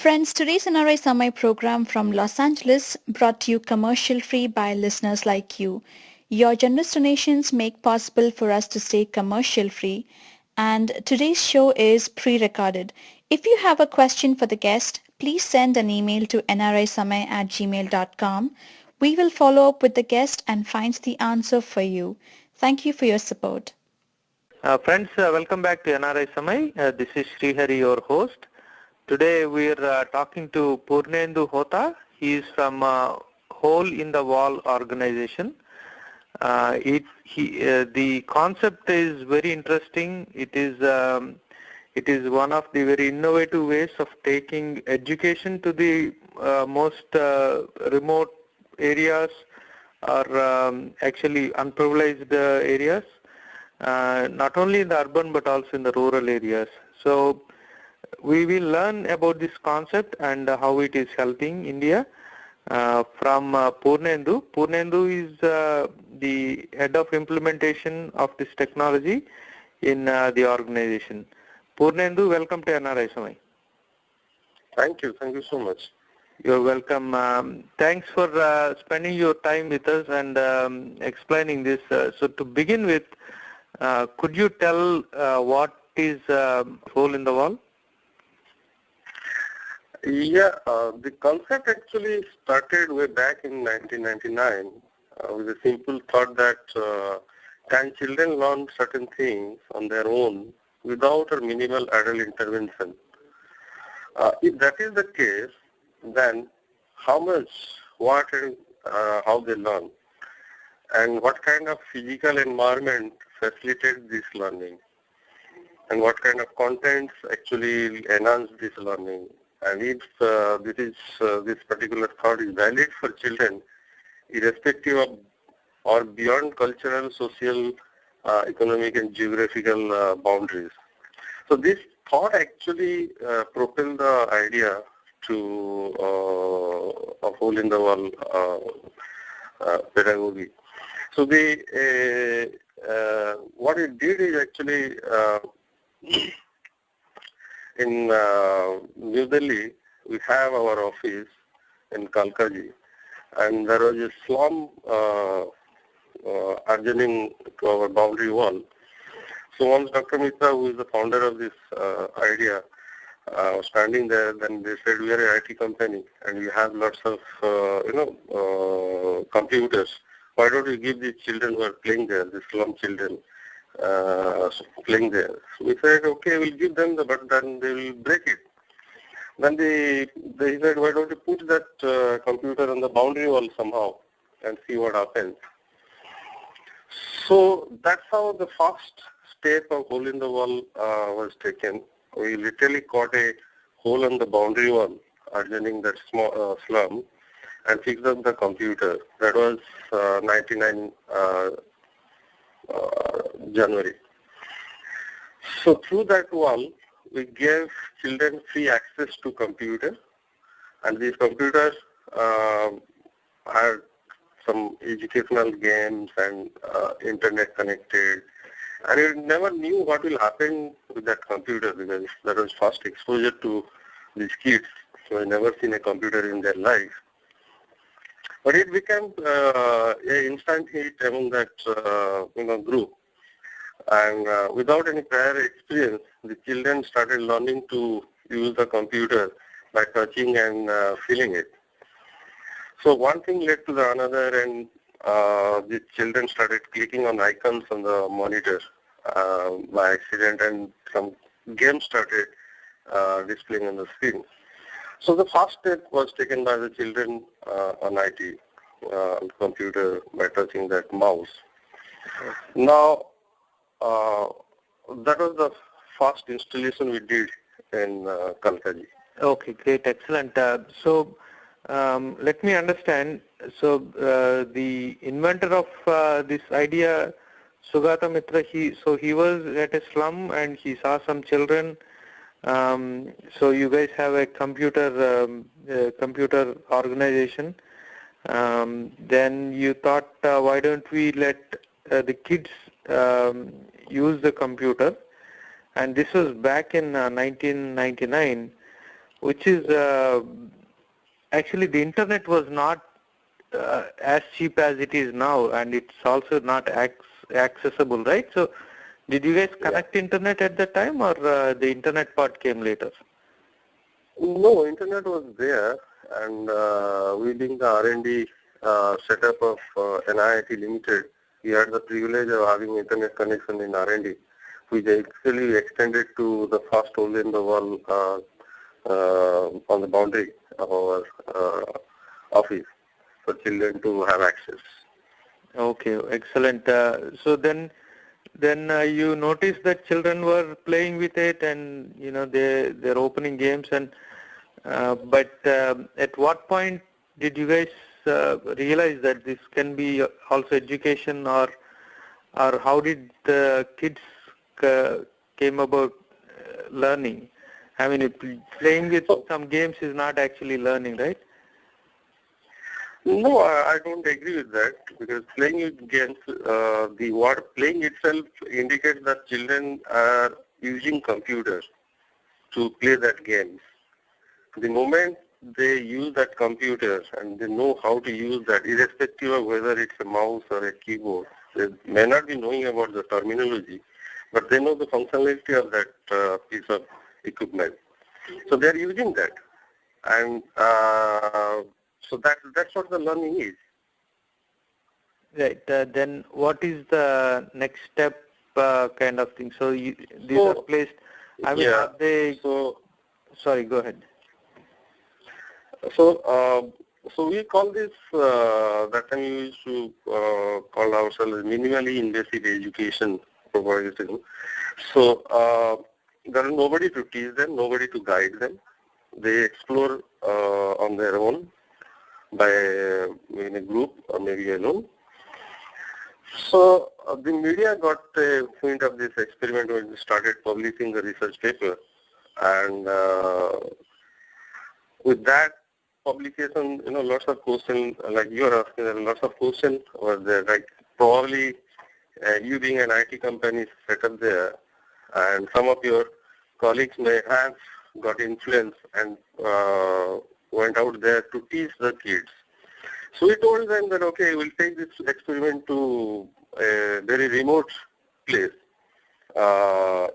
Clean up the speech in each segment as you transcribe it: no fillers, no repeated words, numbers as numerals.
Friends, today's NRI Samay program from Los Angeles brought to you commercial free by listeners like you. Your generous donations make possible for us to stay commercial free, and today's show is pre-recorded. If you have a question for the guest, please send an email to nrisamay@gmail.com. We will follow up with the guest and find the answer for you. Thank you for your support. Friends, welcome back to NRI Samay. This is Srihari, your host. Today we are talking to Purnendu Hota. He is from Hole in the Wall organization. The concept is very interesting. It is one of the very innovative ways of taking education to the most remote areas or actually unprivileged areas, not only in the urban but also in the rural areas. So we will learn about this concept and how it is helping India from Purnendu. Purnendu is the head of implementation of this technology in the organization. Purnendu, welcome to NRI Samay. Thank you so much. You're welcome. Thanks for spending your time with us and explaining this. So to begin with, could you tell what is Hole in the Wall? Yeah, the concept actually started way back in 1999 with a simple thought that can children learn certain things on their own without or minimal adult intervention? If that is the case, then how much, what and how they learn, and what kind of physical environment facilitates this learning, and what kind of contents actually enhance this learning. And if this particular thought is valid for children, irrespective of or beyond cultural, social, economic and geographical boundaries. So this thought actually propelled the idea to a Hole in the Wall pedagogy. So what it did is actually in New Delhi, we have our office in Kalkaji, and there was a slum adjoining to our boundary wall. So once Dr. Mitra, who is the founder of this idea, was standing there, then they said, we are an IT company and we have lots of computers. Why don't we give these children who are playing there, the slum children, playing there? So we said, okay, we'll give them, but then they will break it. Then they said, why don't you put that computer on the boundary wall somehow and see what happens? So that's how the first step of Hole in the Wall was taken. We literally caught a hole on the boundary wall adjoining that small slum and fixed up the computer. That was 99 January. So through that wall, we gave children free access to computer, and these computers had some educational games and internet connected. And you never knew what will happen with that computer because that was first exposure to these kids. So I never seen a computer in their life. But it became an instant hit among that group. And without any prior experience, the children started learning to use the computer by touching and feeling it. So one thing led to the another, and the children started clicking on icons on the monitor by accident, and some games started displaying on the screen. So the first step was taken by the children on IT, on computer, by touching that mouse. Now, that was the first installation we did in Kalkaji. Okay, great, excellent. So let me understand. So the inventor of this idea, Sugata Mitra, he was at a slum and he saw some children. So you guys have a computer organization. Then you thought, why don't we let the kids use the computer? And this was back in 1999. which is actually the internet was not as cheap as it is now, and it's also not accessible, right? So did you guys connect internet at that time, or the internet part came later? No, internet was there, and within the R&D setup of NIIT Limited, we had the privilege of having internet connection in R&D, which actually extended to the first hole in the wall on the boundary of our office for children to have access. Okay, excellent. So then you noticed that children were playing with it, and they're opening games, and but at what point did you guys realize that this can be also education, or how did the kids came about learning? I mean, playing with some games is not actually learning, right? No, I don't agree with that, because playing with games, the word playing itself indicates that children are using computers to play that game. The moment they use that computer and they know how to use that, irrespective of whether it's a mouse or a keyboard, they may not be knowing about the terminology, but they know the functionality of that piece of equipment. So they're using that. And so that's what the learning is. Right. Then what is the next step kind of thing? So these are placed, I mean, are they... Sorry, go ahead. So we call this, that time we used to call ourselves minimally invasive education providing. So there is nobody to teach them, nobody to guide them. They explore on their own, in a group or maybe alone. So the media got a hint of this experiment when we started publishing the research paper, and with that publication, lots of questions, like you are asking, there are lots of questions were there, like probably you being an IT company set up there, and some of your colleagues may have got influence and went out there to teach the kids. So we told them that, okay, we'll take this experiment to a very remote place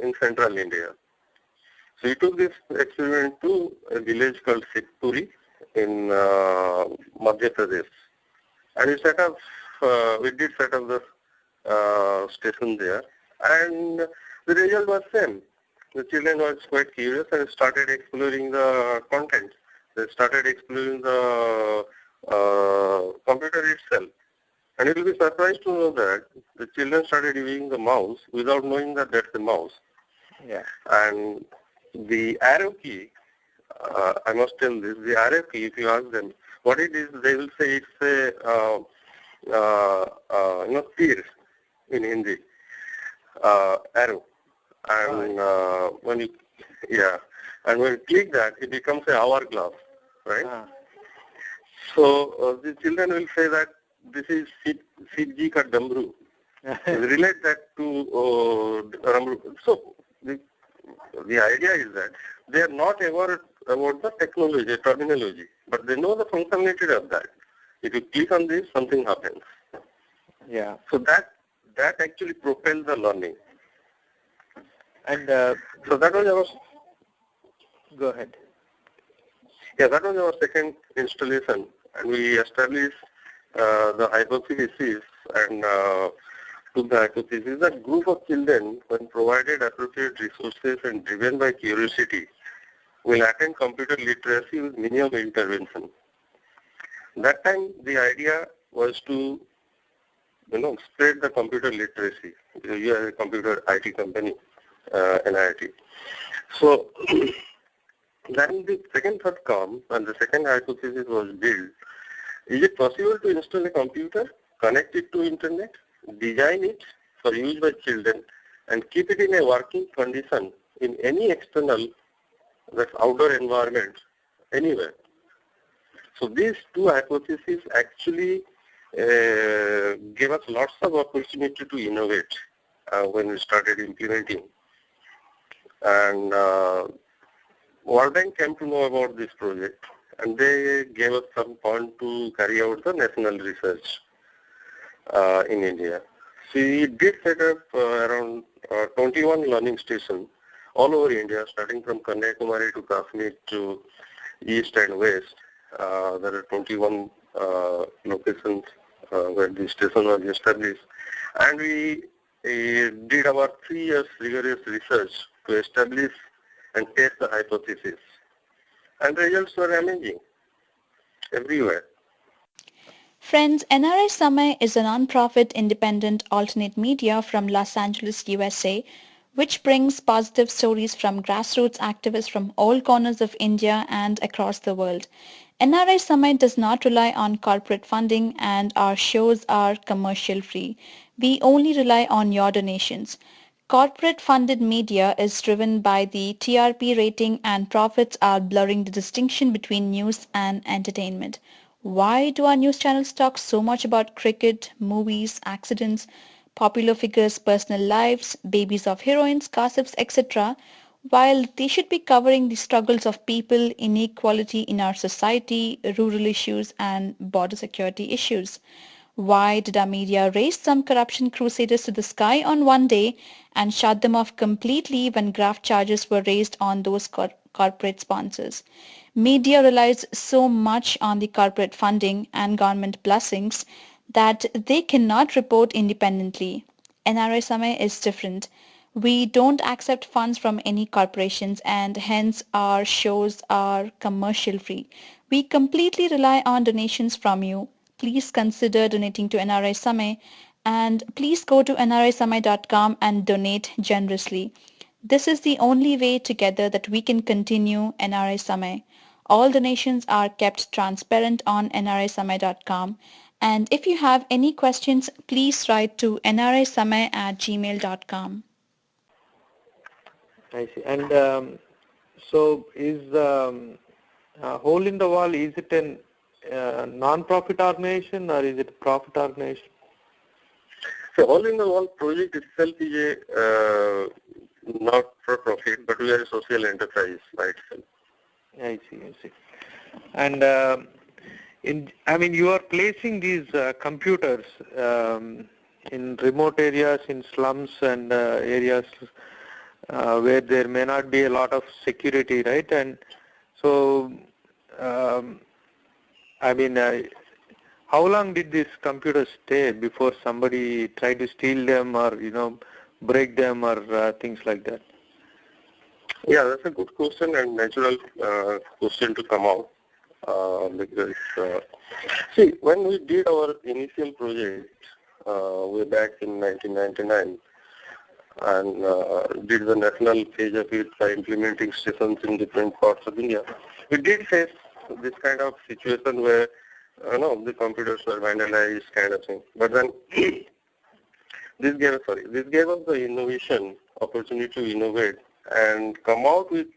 in central India. So we took this experiment to a village called Atluri in Madhya Pradesh. And we did set up the station there. And the result was same. The children were quite curious and started exploring the content. They started exploring the computer itself. And you will be surprised to know that the children started using the mouse without knowing that that's the mouse. Yeah. And the arrow key, I must tell this, the arrow key, if you ask them what it is, they will say it's a, tir in Hindi, arrow. And when you click that, it becomes an hourglass, right? So the children will say that this is Siji ka Damru. Relate that to Ramru. So the idea is that they are not aware about the technology, terminology, but they know the functionality of that. If you click on this, something happens. Yeah. So that actually propels the learning. And so that was our... Go ahead. Yeah, that was our second installation, and we established the hypothesis and took the hypothesis that group of children, when provided appropriate resources and driven by curiosity, will attain computer literacy with minimum intervention. That time, the idea was to, spread the computer literacy. You are a computer IT company, NIIT. So then the second thought comes, and the second hypothesis was built. Is it possible to install a computer, connect it to internet, design it for use by children, and keep it in a working condition in any external, that's outdoor environment, anywhere? So these two hypotheses actually gave us lots of opportunity to innovate when we started implementing. And World Bank came to know about this project, and they gave us some fund to carry out the national research in India. So we did set up around 21 learning stations all over India, starting from Kanyakumari to Kashmir to east and west. There are 21 locations where the station was established. And we did our 3 years rigorous research to establish and test the hypothesis. And the results were amazing everywhere. Friends, NRI Samay is a non-profit independent alternate media from Los Angeles, USA, which brings positive stories from grassroots activists from all corners of India and across the world. NRI Samay does not rely on corporate funding and our shows are commercial free. We only rely on your donations. Corporate funded media is driven by the TRP rating and profits are blurring the distinction between news and entertainment. Why do our news channels talk so much about cricket, movies, accidents, popular figures' personal lives, babies of heroines, gossips, etc., while they should be covering the struggles of people, inequality in our society, rural issues, and border security issues? Why did our media raise some corruption crusaders to the sky on one day and shut them off completely when graft charges were raised on those corporate sponsors? Media relies so much on the corporate funding and government blessings that they cannot report independently. NRI Samay is different. We don't accept funds from any corporations and hence our shows are commercial free. We completely rely on donations from you. Please consider donating to NRI Samay and please go to nrisamay.com and donate generously. This is the only way together that we can continue NRI Samay. All donations are kept transparent on nrisamay.com. And if you have any questions, please write to nrisamay@gmail.com. I see. And so is Hole in the Wall, is it a non-profit organization or is it a profit organization? So Hole in the Wall project itself is a not for profit, but we are a social enterprise by itself. I see. And you are placing these computers in remote areas, in slums and areas where there may not be a lot of security, right? And so, how long did these computers stay before somebody tried to steal them or, break them or things like that? Yeah, that's a good question and natural question to come out because, see, when we did our initial project way back in 1999 and did the national phase of it by implementing stations in different parts of India, we did face this kind of situation where, the computers were vandalized kind of thing. But then this gave us the innovation opportunity to innovate and come out with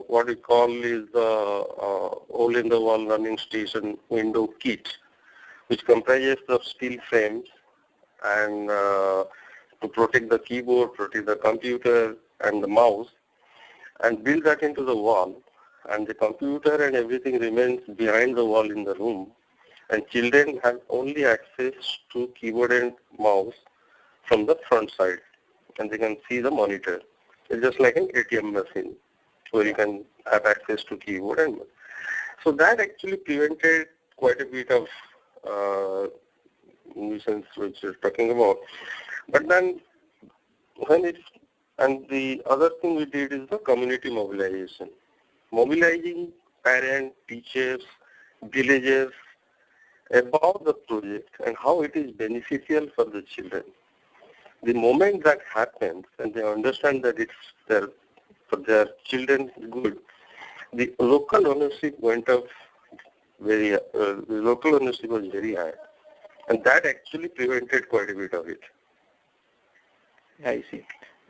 what we call is the Hole in the Wall learning station window kit, which comprises of steel frames and to protect the keyboard, protect the computer and the mouse, and build that into the wall. And the computer and everything remains behind the wall in the room. And children have only access to keyboard and mouse from the front side. And they can see the monitor. It's just like an ATM machine where you can have access to keyboard and mouse. So that actually prevented quite a bit of nuisance which you're talking about. But then and the other thing we did is the community mobilization. Mobilizing parents, teachers, villagers about the project and how it is beneficial for the children. The moment that happens and they understand that it's for their children's good, the local ownership went up the local ownership was very high. And that actually prevented quite a bit of it. I see.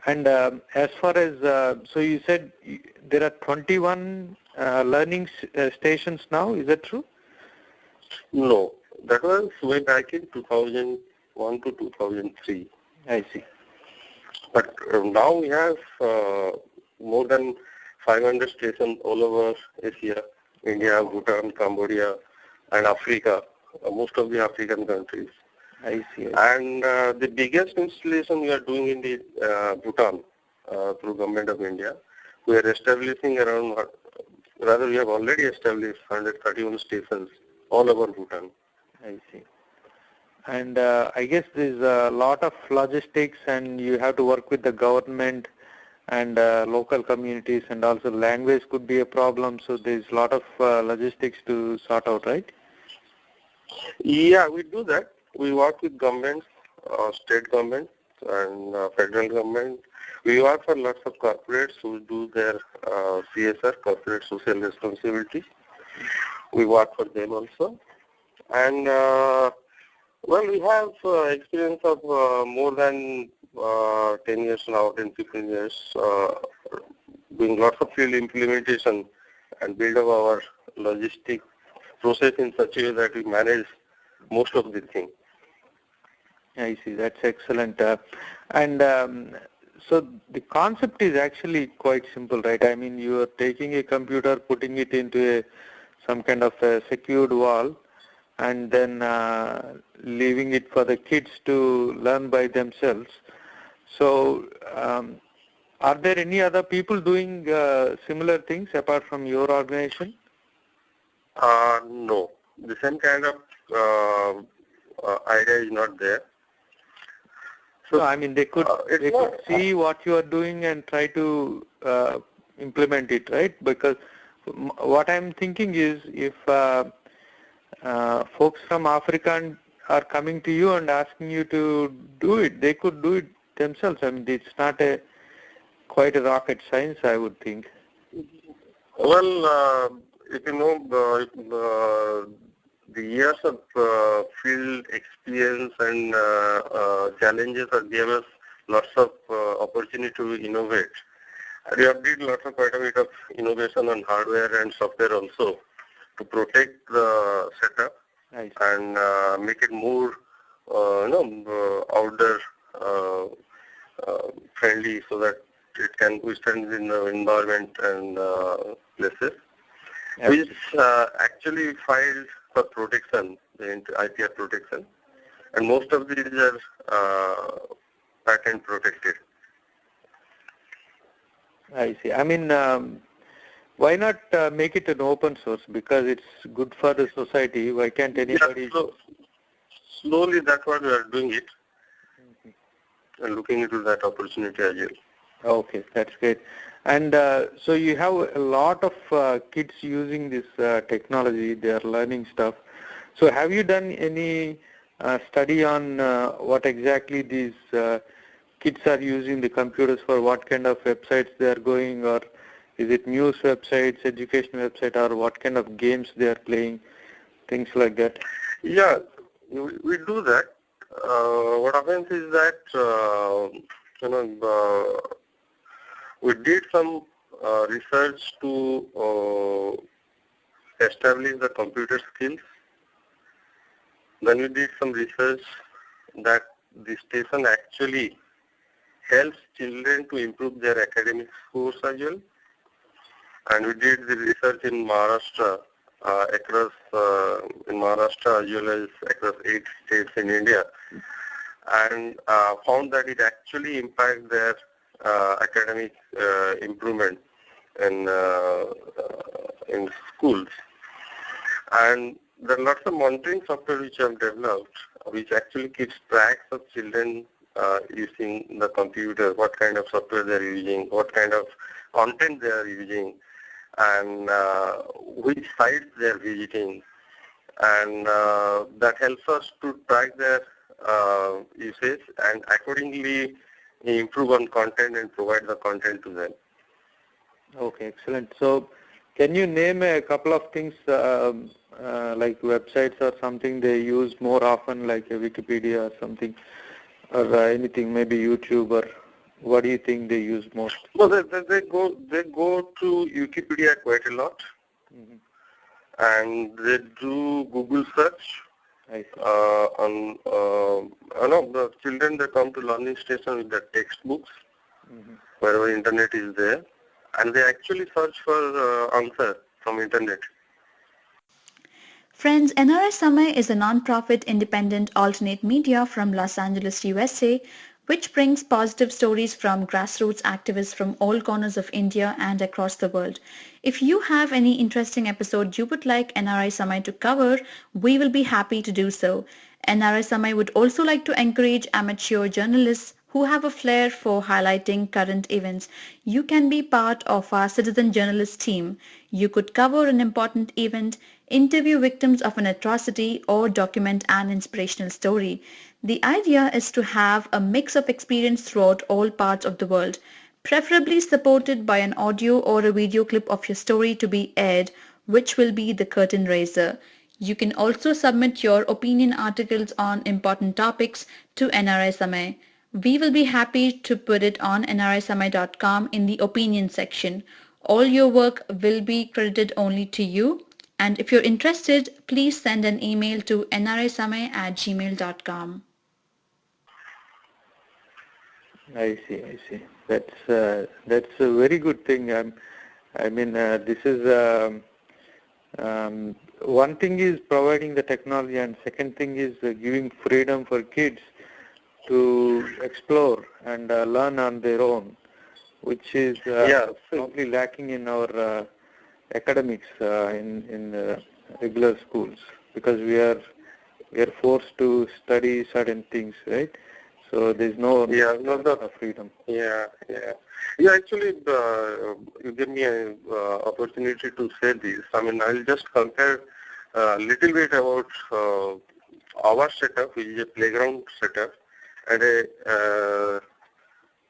And as far as, so you said there are 21 learning stations now, is that true? No, that was way back in 2001 to 2003. I see. But now we have more than 500 stations all over Asia, India, Bhutan, Cambodia, and Africa, most of the African countries. I see. And the biggest installation we are doing in the Bhutan through Government of India. We are establishing we have already established 131 stations all over Bhutan. I see. And I guess there's a lot of logistics, and you have to work with the government and local communities, and also language could be a problem. So there's a lot of logistics to sort out, right? Yeah, we do that. We work with governments, state government and federal government. We work for lots of corporates who do their CSR, corporate social responsibility. We work for them also. And we have experience of more than 10 years now, 10, 15 years, doing lots of field implementation and build up our logistic process in such a way that we manage most of the things. I see. That's excellent. So the concept is actually quite simple, right? I mean, you are taking a computer, putting it into some kind of a secured wall, and then leaving it for the kids to learn by themselves. So are there any other people doing similar things apart from your organization? No. The same kind of idea is not there. So, I mean, they could see what you are doing and try to implement it, right? Because what I'm thinking is, if folks from Africa are coming to you and asking you to do it, they could do it themselves. I mean, it's not quite a rocket science, I would think. Well, if you know, the years of field experience and challenges have given us lots of opportunity to innovate. We have did quite a bit of innovation on hardware and software also to protect the setup and make it more, outdoor friendly, so that it can withstand in the environment and places. Which actually filed for protection, the IPR protection, and most of these are patent protected. I see. I mean, why not make it an open source? Because it's good for the society. Why can't anybody? Yeah, slowly, that's what we are doing it, and looking into that opportunity as well. Okay, that's great. And so you have a lot of kids using this technology. They are learning stuff. So have you done any study on what exactly these kids are using the computers for, what kind of websites they are going, or is it news websites, education website, or what kind of games they are playing, things like that? Yeah, we do that. What happens is that, we did some research to establish the computer skills. Then we did some research that the station actually helps children to improve their academic scores as well. And we did the research in Maharashtra, in Maharashtra as well as across 8 states in India, and found that it actually impacts their academic improvement in schools. And there are lots of monitoring software which I have developed, which actually keeps track of children using the computer, what kind of software they are using, what kind of content they are using, and which sites they are visiting. And that helps us to track their usage and accordingly improve on content and provide the content to them. Okay, excellent. So can you name a couple of things like websites or something they use more often, like a Wikipedia or something, or anything, maybe YouTube, or what do you think they use most? Well, they go to Wikipedia quite a lot, and they do Google search. I see. The children, they come to learning station with their textbooks, wherever internet is there. and they actually search for answer from internet. Friends, NRI Samay is a non-profit independent alternate media from Los Angeles, USA, which brings positive stories from grassroots activists from all corners of India and across the world. If you have any interesting episode you would like NRI Samay to cover, we will be happy to do so. NRI Samay would also like to encourage amateur journalists who have a flair for highlighting current events. You can be part of our citizen journalist team. You could cover an important event, interview victims of an atrocity, or document an inspirational story. The idea is to have a mix of experience throughout all parts of the world, preferably supported by an audio or a video clip of your story to be aired, which will be the curtain raiser. You can also submit your opinion articles on important topics to NRI Samay. We will be happy to put it on nrisamay.com in the opinion section. All your work will be credited only to you. And if you're interested, please send an email to nrisamay@gmail.com. I see, I see. That's a very good thing. This is one thing is providing the technology, and second thing is giving freedom for kids to explore and learn on their own, which is probably lacking in our academics in regular schools, because we are forced to study certain things, right? So there's no freedom. Yeah. Actually, you give me an opportunity to say this. I'll just compare a little bit about our setup, which is a playground setup, and a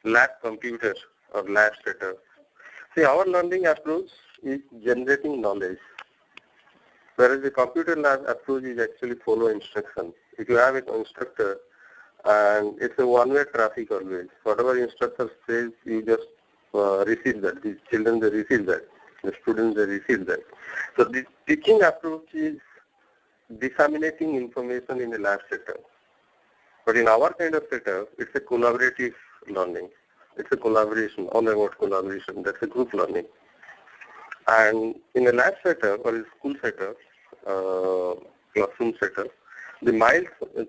lab computer or lab setup. See, our learning approach is generating knowledge, whereas the computer lab approach is actually follow instruction. If you have an instructor, and it's a one-way traffic always. Whatever instructor says, you just receive that. The children, they receive that. The students, they receive that. So the teaching approach is disseminating information in a lab setup. But in our kind of setup, it's a collaborative learning. It's a collaboration, all about collaboration. That's a group learning. And in a lab setup or a school setup, classroom setup, the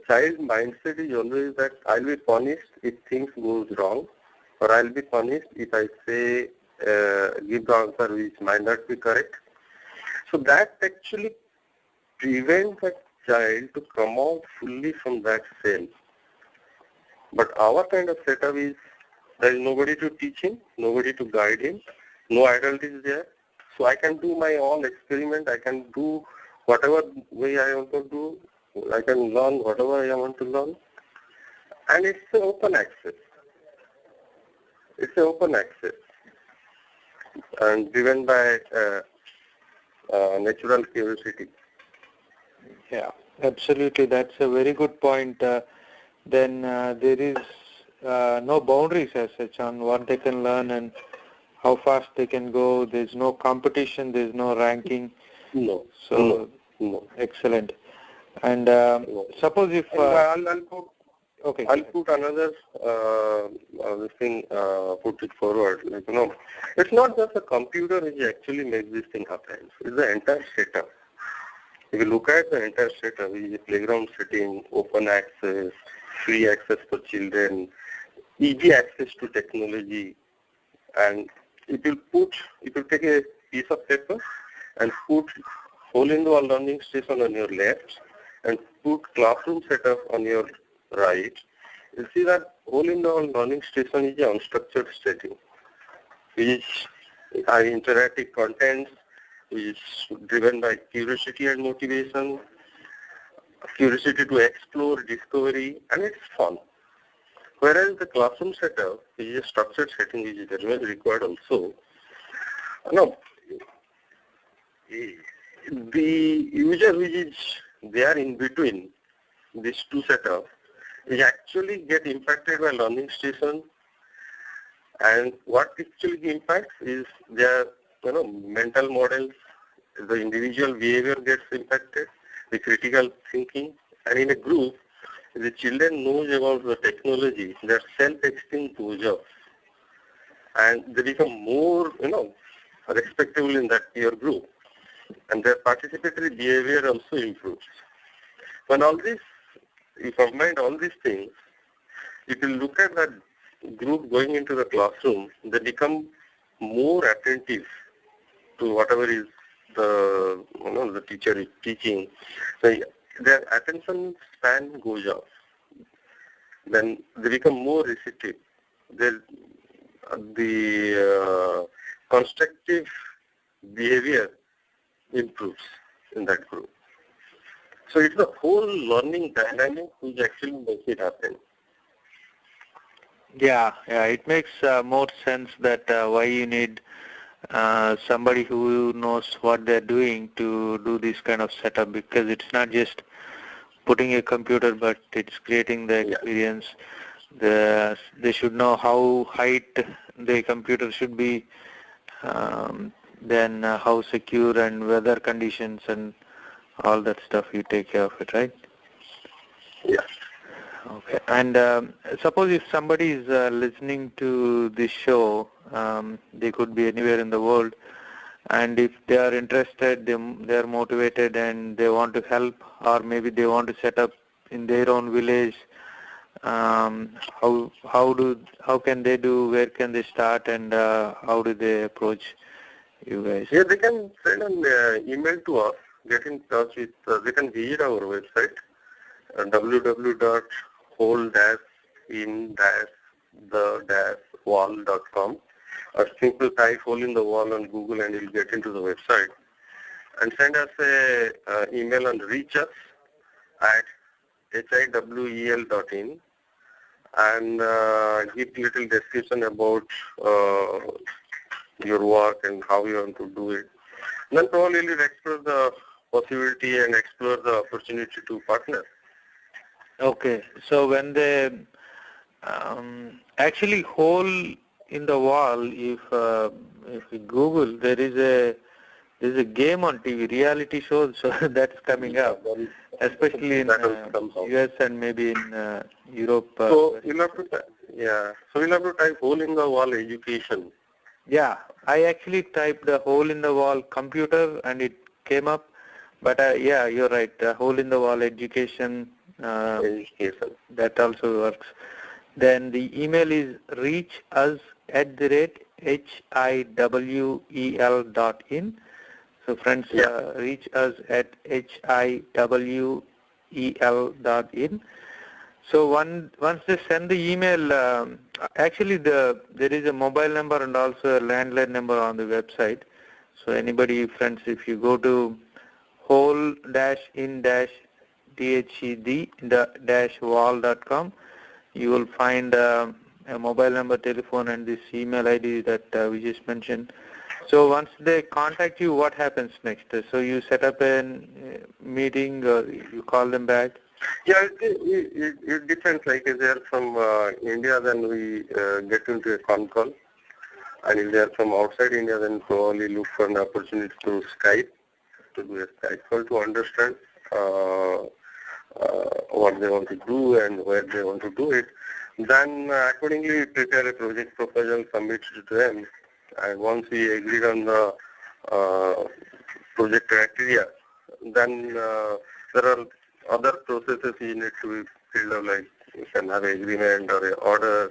child mindset is always that I'll be punished if things goes wrong, or I'll be punished if I say, give the answer which might not be correct. So that actually prevents a child to come out fully from that cell. But our kind of setup is there is nobody to teach him, nobody to guide him, no adult is there. So I can do my own experiment, I can do whatever way I want to do, I can learn whatever I want to learn, and it's an open access. It's an open access and driven by natural curiosity. Yeah, absolutely. That's a very good point. Then there is no boundaries as such on what they can learn and how fast they can go. There's no competition. There's no ranking. No. So no. Excellent. And suppose if I'll put another put it forward. It's not just a computer which actually makes this thing happen. It's the entire setup. If you look at the entire setup, which is a playground setting, open access, free access for children, easy access to technology, and if you take a piece of paper and put Purnendu Hota learning station on your left and put classroom setup on your right, you see that Purnendu Hota learning station is an unstructured setting, which are interactive contents, which is driven by curiosity and motivation, curiosity to explore, discovery, and it's fun. Whereas the classroom setup, which is a structured setting, which is very much required also, the user which is there in between these two setups is actually get impacted by learning station, and what actually impacts is their mental models, the individual behavior gets impacted, the critical thinking, and in a group, the children knows about the technology, their self-esteem goes up. and they become more, respectable in that peer group, and their participatory behavior also improves. When all this, you combine all these things, if you look at that group going into the classroom, they become more attentive to whatever is the teacher is teaching. So their attention span goes up. Then they become more receptive. The constructive behavior improves in that group. So it's the whole learning dynamic which actually makes it happen. Yeah, it makes more sense that why you need somebody who knows what they're doing to do this kind of setup, because it's not just putting a computer, but it's creating the experience. They should know how height the computer should be, then how secure and weather conditions and all that stuff. You take care of it, right? Yeah. Okay. And suppose if somebody is listening to this show, they could be anywhere in the world, and if they are interested, they are motivated and they want to help, or maybe they want to set up in their own village, how can they do, where can they start, and how do they approach you guys? Yeah, they can send an email to us, get in touch with, they can visit our website, www.hole-in-the-wall.com, or simply type hole in the wall on Google and you'll get into the website. And send us a email and reach us at hiwel.in and give little description about your work and how you want to do it. And then probably we'll explore the possibility and explore the opportunity to partner. Okay, so when they actually hole in the wall, if you Google, there is a game on TV, reality shows, so that's coming up, especially in US and maybe in Europe. So you'll have to type hole in the wall education. Yeah, I actually typed the hole in the wall computer and it came up. But yeah, you're right. Hole in the wall education. That also works. Then the email is reachus@hiwel.in. So friends, reach us at hiwel.in. So once they send the email, actually there is a mobile number and also a landline number on the website. So anybody, friends, if you go to hole-in-the-wall.com, you will find a mobile number, telephone, and this email ID that we just mentioned. So once they contact you, what happens next? So you set up a meeting or you call them back? Yeah, it depends. Like if they are from India, then we get into a con call. And if they are from outside India, then probably look for an opportunity to Skype, to do a Skype call to understand what they want to do and where they want to do it. Then accordingly we prepare a project proposal, submit it to them, and once we agreed on the project criteria, then there are other processes you need to fill out, like you can have an agreement or an order,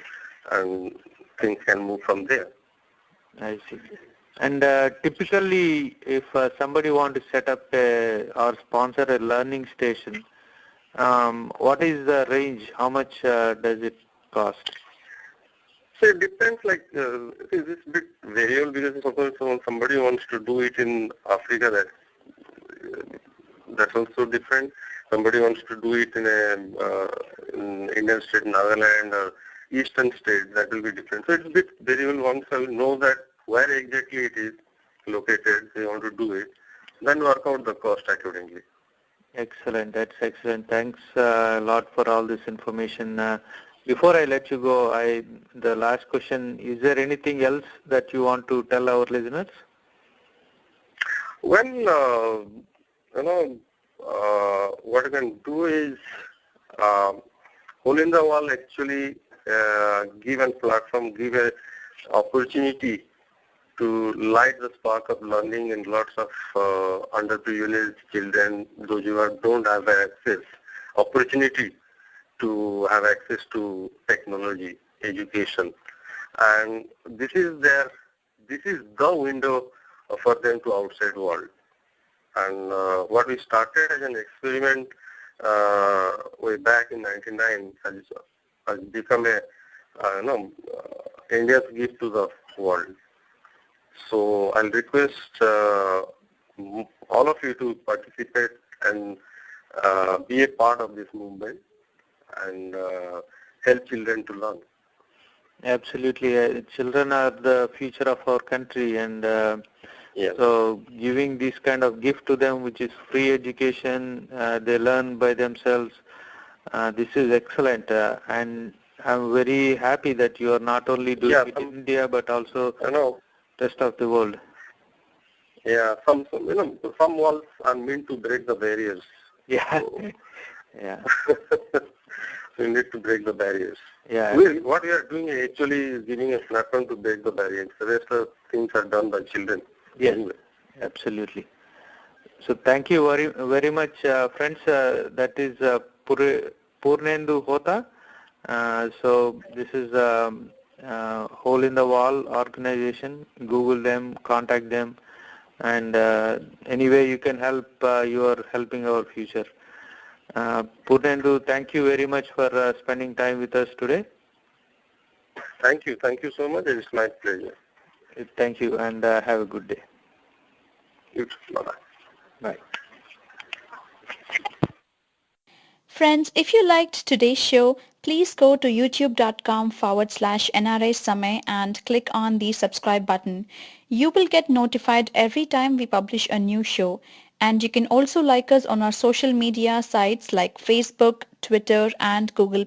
and things can move from there. I see. And typically, if somebody wants to set up or sponsor a learning station, what is the range? How much does it cost? So it depends, like, this is a bit variable, because suppose somebody wants to do it in Africa, that's also different. Somebody wants to do it in in Indian state, Nagaland, or eastern state, that will be different. So it's a bit variable. Once I know that where exactly it is located, they want to do it, then work out the cost accordingly. Excellent. That's excellent. Thanks a lot for all this information. Before I let you go, the last question, is there anything else that you want to tell our listeners? Well, what you can do is, hole in the wall actually give a platform, give a opportunity to light the spark of learning in lots of underprivileged children, those who don't have access, opportunity to have access to technology, education. And this is the window for them to outside world. And what we started as an experiment way back in 99 has become India's gift to the world. So I'll request all of you to participate and be a part of this movement and help children to learn. Absolutely. Children are the future of our country, and Yes. so giving this kind of gift to them, which is free education, they learn by themselves. This is excellent, and I'm very happy that you are not only doing it in India but also rest of the world. Yeah, some walls are meant to break the barriers. Yeah. So, Yeah. we need to break the barriers. Yeah. What we are doing actually is giving a platform to break the barriers. The rest of things are done by children. Yes, anyway. Absolutely. So thank you very much, friends. That is Purnendu Hota. So this is Hole in the Wall organization. Google them, contact them, and anyway you can help. You are helping our future. Purnendu, thank you very much for spending time with us today. Thank you so much. It's my pleasure. Thank you, and have a good day. You too. Bye-bye. Bye. Friends, if you liked today's show, please go to youtube.com/NRI Samay and click on the subscribe button. You will get notified every time we publish a new show. And you can also like us on our social media sites like Facebook, Twitter and Google+.